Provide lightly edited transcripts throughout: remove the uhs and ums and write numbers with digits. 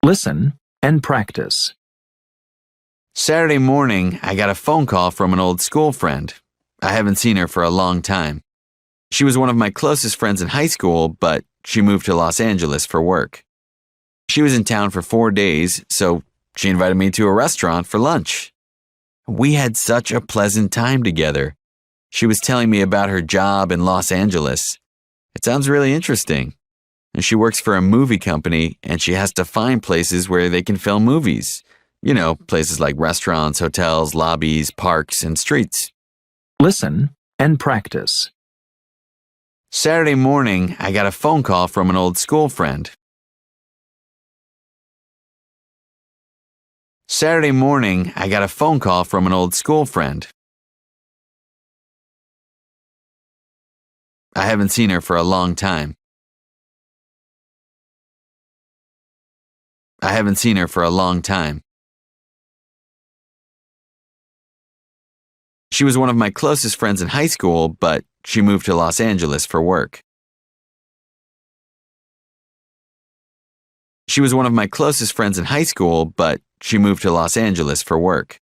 Listen and practice. Saturday morning, I got a phone call from an old school friend. I haven't seen her for a long time. She was one of my closest friends in high school, but she moved to Los Angeles for work. She was in town for 4 days, so she invited me to a restaurant for lunch. We had such a pleasant time together. She was telling me about her job in Los Angeles. It sounds really interesting. And she works for a movie company, and she has to find places where they can film movies. You know, places like restaurants, hotels, lobbies, parks, and streets. Listen and practice. Saturday morning, I got a phone call from an old school friend. Saturday morning, I got a phone call from an old school friend. I haven't seen her for a long time. I haven't seen her for a long time. She was one of my closest friends in high school, but she moved to Los Angeles for work. She was one of my closest friends in high school, but she moved to Los Angeles for work.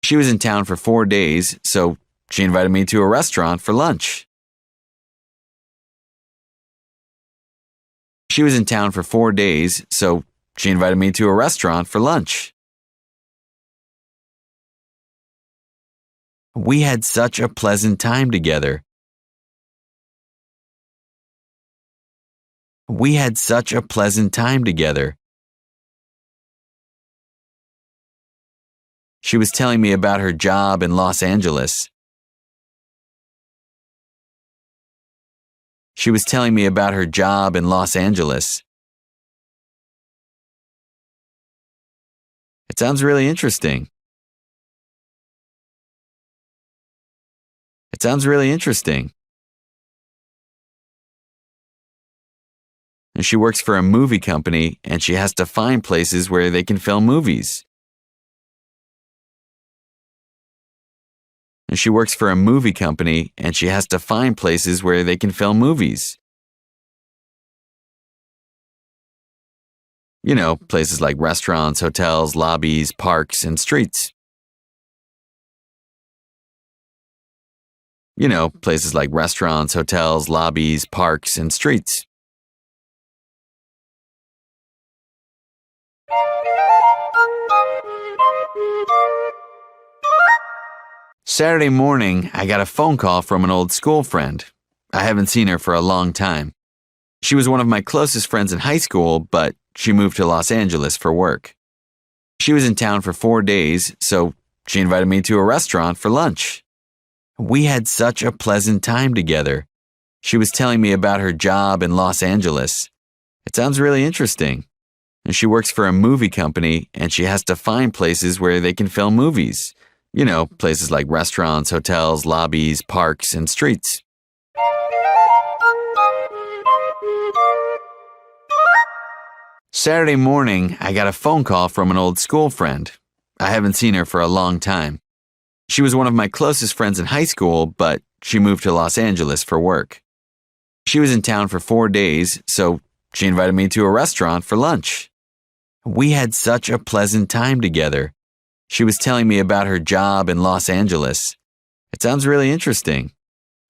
She was in town for 4 days, so she invited me to a restaurant for lunch. She was in town for 4 days, so she invited me to a restaurant for lunch. We had such a pleasant time together. We had such a pleasant time together. She was telling me about her job in Los Angeles. She was telling me about her job in Los Angeles. It sounds really interesting. It sounds really interesting. And she works for a movie company, and she has to find places where they can film movies. And she works for a movie company, and she has to find places where they can film movies. You know, places like restaurants, hotels, lobbies, parks, and streets. You know, places like restaurants, hotels, lobbies, parks, and streets. Saturday morning, I got a phone call from an old school friend. I haven't seen her for a long time. She was one of my closest friends in high school, but she moved to Los Angeles for work. She was in town for 4 days, so she invited me to a restaurant for lunch. We had such a pleasant time together. She was telling me about her job in Los Angeles. It sounds really interesting. And she works for a movie company, and she has to find places where they can film movies. You know, places like restaurants, hotels, lobbies, parks, and streets. Saturday morning, I got a phone call from an old school friend. I haven't seen her for a long time. She was one of my closest friends in high school, but she moved to Los Angeles for work. She was in town for 4 days, so she invited me to a restaurant for lunch. We had such a pleasant time together. She was telling me about her job in Los Angeles. It sounds really interesting.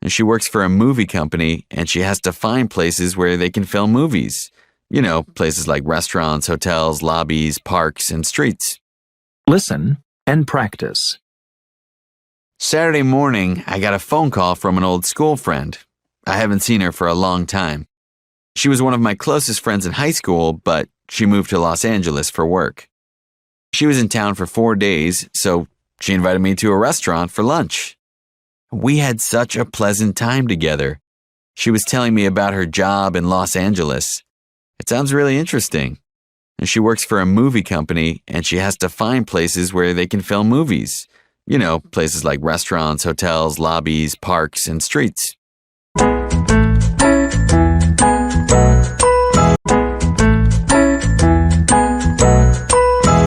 And she works for a movie company, and she has to find places where they can film movies. You know, places like restaurants, hotels, lobbies, parks, and streets. Listen and practice. Saturday morning, I got a phone call from an old school friend. I haven't seen her for a long time. She was one of my closest friends in high school, but she moved to Los Angeles for work. She was in town for 4 days, so she invited me to a restaurant for lunch. We had such a pleasant time together. She was telling me about her job in Los Angeles. It sounds really interesting. And she works for a movie company, and she has to find places where they can film movies. You know, places like restaurants, hotels, lobbies, parks, and streets.